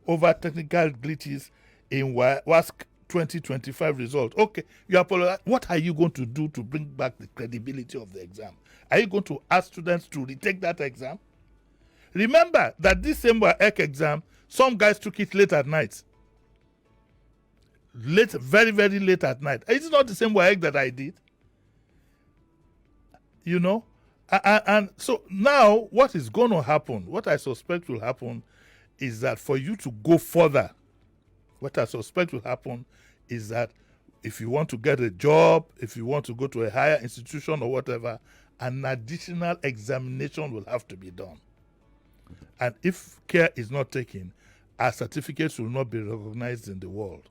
over technical glitches in WASC 2025 result. Okay, you apologize. What are you going to do to bring back the credibility of the exam? Are you going to ask students to retake that exam? Remember that this same WAEC exam, some guys took it late at night. Late, very, very late at night. It's not the same WAEC that I did. You know? And so now what is going to happen, what I suspect will happen, is that for you to go further, what I suspect will happen is that if you want to get a job, if you want to go to a higher institution or whatever, an additional examination will have to be done. And if care is not taken, our certificates will not be recognized in the world.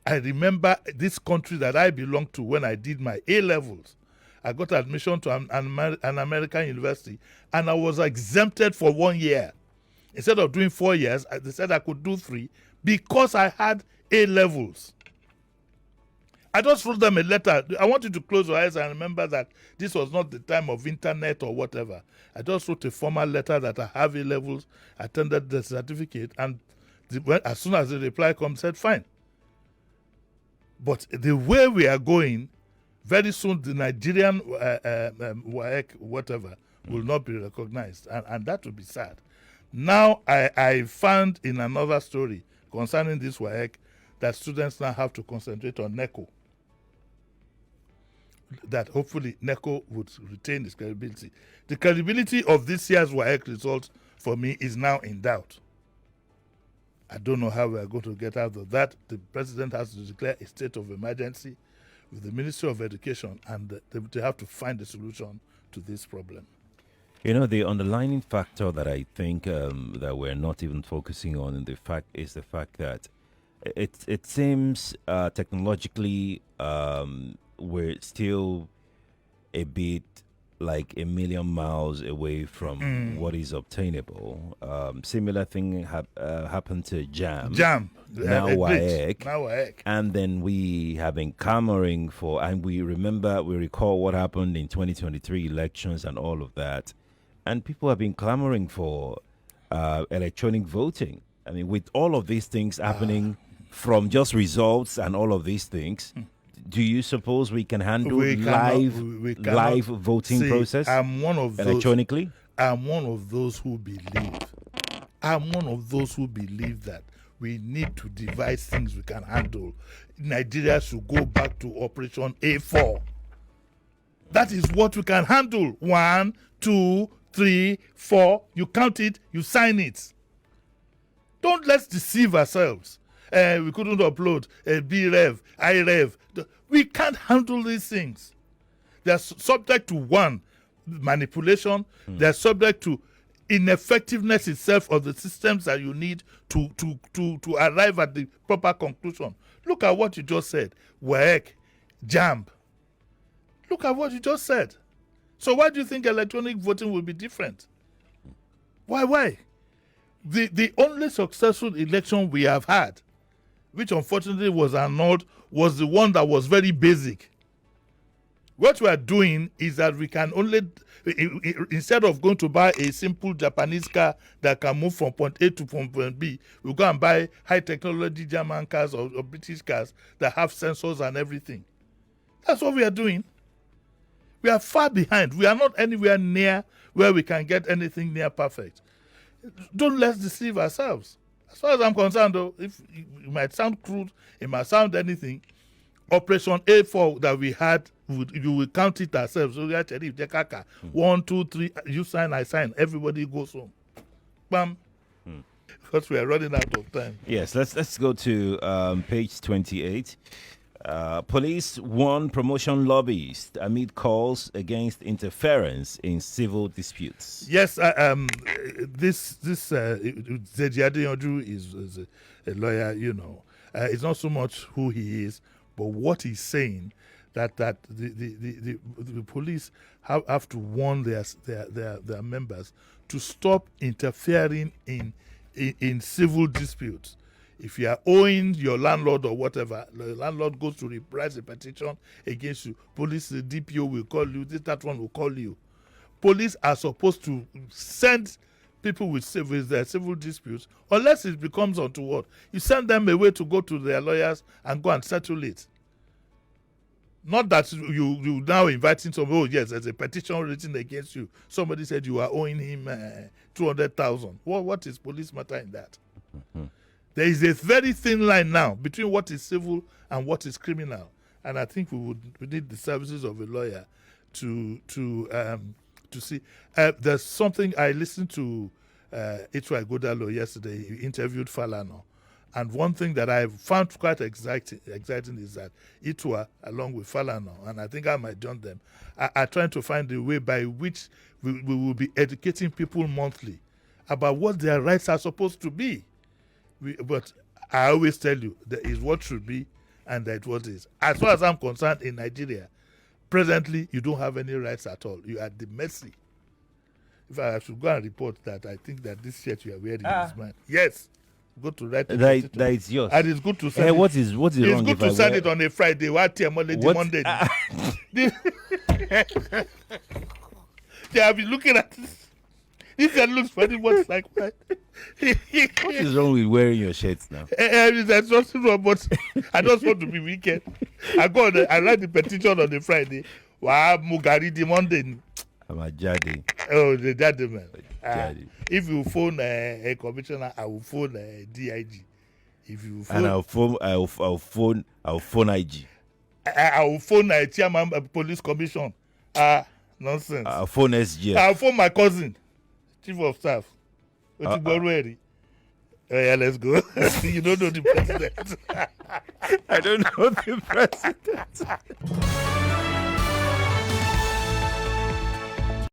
I remember this country that I belonged to when I did my A-levels. I got admission to an American university, and I was exempted for 1 year. Instead of doing 4 years, they said I could do 3 because I had A-levels. I just wrote them a letter. I want you to close your eyes and remember that this was not the time of internet or whatever. I just wrote a formal letter that I have A-levels, attended the certificate, and as soon as the reply comes, said, fine. But the way we are going, very soon the Nigerian WAEC, whatever, will not be recognized. And that will be sad. Now, I found in another story concerning this WAEC that students now have to concentrate on NECO. That hopefully NECO would retain its credibility. The credibility of this year's WAEC result for me is now in doubt. I don't know how we are going to get out of that. The president has to declare a state of emergency with the Ministry of Education, and they have to find a solution to this problem. You know, the underlying factor that I think that we're not even focusing on in the fact that it seems technologically we're still a bit like a million miles away from what is obtainable. Similar thing happened to JAMB. Now WAEC. And then we have been clamoring for, and we recall what happened in 2023 elections and all of that. And people have been clamoring for electronic voting. I mean, with all of these things happening from just results and all of these things, do you suppose we can handle live voting process electronically? I'm one of those who believe that we need to devise things we can handle. Nigeria should go back to Operation A4. That is what we can handle. 1, 2, 3, 4. You count it, you sign it. Don't let's deceive ourselves. We couldn't upload BREV, IREV. We can't handle these things. They're subject to manipulation. They're subject to ineffectiveness itself of the systems that you need to arrive at the proper conclusion. Look at what you just said. WAEC, JAMB. Look at what you just said. So why do you think electronic voting will be different? Why? The only successful election we have had, which unfortunately was annulled, was the one that was very basic. What we are doing is that we can only, instead of going to buy a simple Japanese car that can move from point A to point B, we go and buy high technology German cars or British cars that have sensors and everything. That's what we are doing. We are far behind. We are not anywhere near where we can get anything near perfect. Don't let's deceive ourselves. As far as I'm concerned, though, if it might sound crude, it might sound anything, Operation A4 that we had, you will count it ourselves. So 1, 2, 3, you sign, I sign, everybody goes home. Bam. Because we are running out of time. Yes, let's go to page 28. Police warn promotion lobbyists amid calls against interference in civil disputes. Yes, this Zediadioju is a lawyer, you know. It's not so much who he is, but what he's saying, that the police have to warn their members to stop interfering in civil disputes. If you are owing your landlord or whatever, the landlord goes to reprise a petition against you. Police, the DPO will call you. That one will call you. Police are supposed to send people with their civil disputes, unless it becomes untoward. You send them away to go to their lawyers and go and settle it. Not that you now inviting somebody, oh yes, there's a petition written against you. Somebody said you are owing him 200,000. What is police matter in that? Mm-hmm. There is a very thin line now between what is civil and what is criminal. And I think we need the services of a lawyer to see. There's something I listened to Itwa Godalo yesterday. He interviewed Falano. And one thing that I found quite exciting is that Itwa, along with Falano, and I think I might join them, are trying to find a way by which we will be educating people monthly about what their rights are supposed to be. But I always tell you, there is what should be and that what is. As far as I'm concerned, in Nigeria, presently, you don't have any rights at all. You are at the mercy. If I should go and report that, I think that this shirt you are wearing is mine. Yes. Go to write it. That is yours. And it's good to send what is wrong? It's good to send it on a Friday. What Monday? They have been looking at this. This guy looks very much like mine. What is wrong with wearing your shirts now? There's nothing wrong, but I just want to be wicked. I write the petition on the Friday. Wow, Mugari the Monday. I'm a jadi. Oh, the jadi man. If you phone a commissioner, I will phone a DIG. If you phone, and I'll phone IG. I will phone a chairman of police commission. Nonsense. I'll phone SGF. I'll phone my cousin, chief of staff. Yeah, let's go. You don't know the president. I don't know the president.